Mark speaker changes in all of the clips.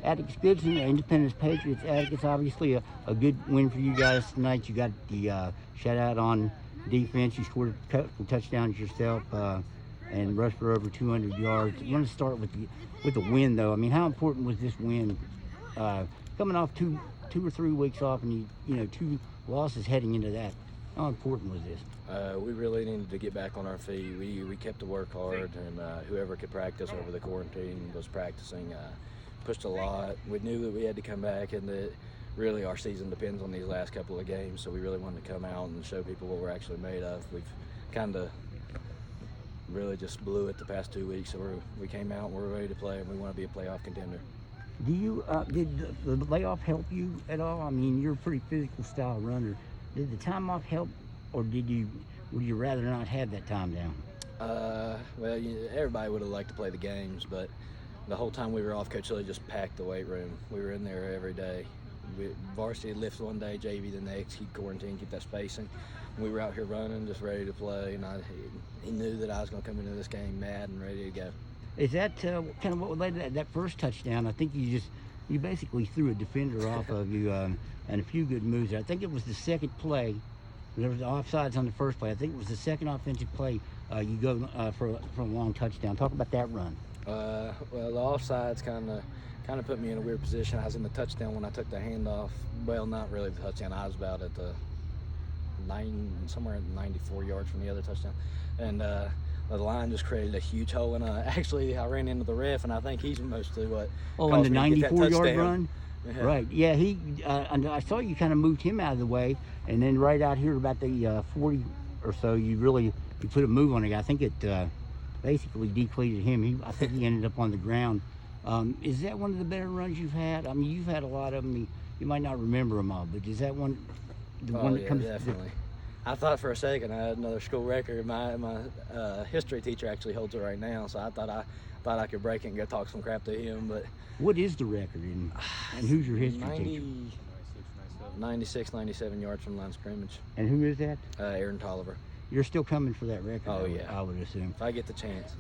Speaker 1: Atticus Goodson, Independence Patriots. Atticus, obviously a good win for you guys tonight. You got the shutout on defense. You scored a couple touchdowns yourself and rushed for over 200 yards. I want to start with the win, though. I mean, how important was this win coming off two or 3 weeks off, and you know 2 losses heading into that? How important was this?
Speaker 2: We really needed to get back on our feet. We kept to work hard, and whoever could practice over the quarantine was practicing. Pushed a lot. We knew that we had to come back, and that really our season depends on these last couple of games. So we really wanted to come out and show people what we're actually made of. We've kind of really just blew it the past 2 weeks. So we came out and we're ready to play, and we want to be a playoff contender.
Speaker 1: Do you did the layoff help you at all? I mean, you're a pretty physical style runner. Did the time off help, or would you rather not have that time down?
Speaker 2: Well, everybody would have liked to play the games, but the whole time we were off, Coach Lilly just packed the weight room. We were in there every day. Varsity lifts one day, JV the next, keep quarantine, keep that spacing. And we were out here running, just ready to play, and he knew that I was going to come into this game mad and ready to go.
Speaker 1: Is that kind of what led to that first touchdown? I think you basically threw a defender off of you and a few good moves. I think it was the second play. There was offsides on the first play. I think it was the second offensive play. You go for a long touchdown. Talk about that run.
Speaker 2: Well, the offsides kind of put me in a weird position. I was in the touchdown when I took the handoff. Well, not really the touchdown. I was about at the somewhere at 94 yards from the other touchdown, and the line just created a huge hole. And I ran into the ref, and I think he's mostly what.
Speaker 1: Oh, on the 94-yard run.
Speaker 2: Yeah.
Speaker 1: Right. Yeah. And I saw you kind of moved him out of the way, and then right out here about the 40 or so, you put a move on the guy. I think it basically depleted him. I think he ended up on the ground. Is that one of the better runs you've had? I mean, you've had a lot of them. You might not remember them all, but is that one one that comes?
Speaker 2: Definitely. I thought for a second I had another school record. My history teacher actually holds it right now, so I thought I could break it and go talk some crap to him. But
Speaker 1: what is the record, and who's your history teacher?
Speaker 2: 96, 97 yards from line of scrimmage.
Speaker 1: And who is that?
Speaker 2: Aaron Tolliver.
Speaker 1: You're still coming for that record.
Speaker 2: Oh, yeah.
Speaker 1: I would assume.
Speaker 2: If I get the chance.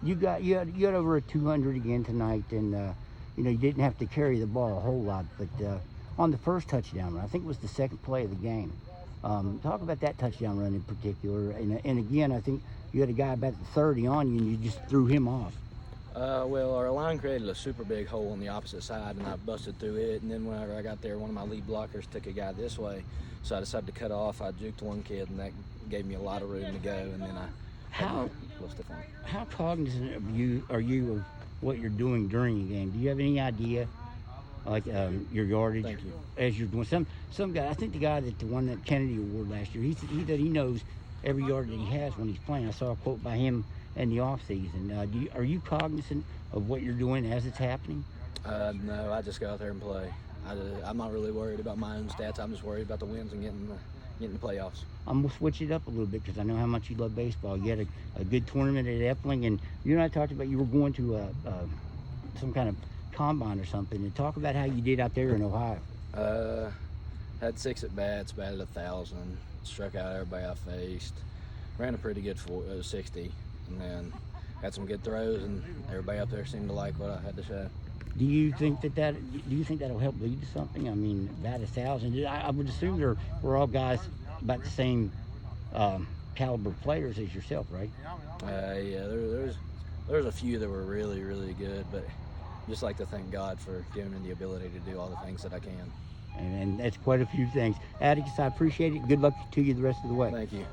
Speaker 1: You got over a 200 again tonight, and you didn't have to carry the ball a whole lot, but on the first touchdown run, I think it was the second play of the game. Talk about that touchdown run in particular, and again, I think you had a guy about 30 on you, and you just threw him off.
Speaker 2: Well, our line created a super big hole on the opposite side, and I busted through it. And then whenever I got there, one of my lead blockers took a guy this way, so I decided to cut off. I juked one kid, and that gave me a lot of room to go. And then
Speaker 1: How cognizant are you of what you're doing during the game? Do you have any idea, like your yardage?
Speaker 2: Thank you.
Speaker 1: As you're doing some guy, I think the guy that won that Kennedy Award last year, he said he knows every yard that he has when he's playing. I saw a quote by him in the off season. Are you cognizant of what you're doing as it's happening?
Speaker 2: No, I just go out there and play. I'm not really worried about my own stats. I'm just worried about the wins and getting the playoffs.
Speaker 1: I'm going to switch it up a little bit because I know how much you love baseball. You had a good tournament at Epling, and you and I talked about you were going to some kind of combine or something. And talk about how you did out there in Ohio.
Speaker 2: Had 6 at bats, batted 1,000, struck out everybody I faced, ran a pretty good 60, and then had some good throws, and everybody up there seemed to like what I had to show.
Speaker 1: Do you think that'll help lead to something? I mean, about 1,000. I would assume we're all guys about the same caliber players as yourself, right?
Speaker 2: Yeah, there's a few that were really, really good, but just like to thank God for giving me the ability to do all the things that I can.
Speaker 1: And that's quite a few things. Atticus, I appreciate it. Good luck to you the rest of the way.
Speaker 2: Thank you.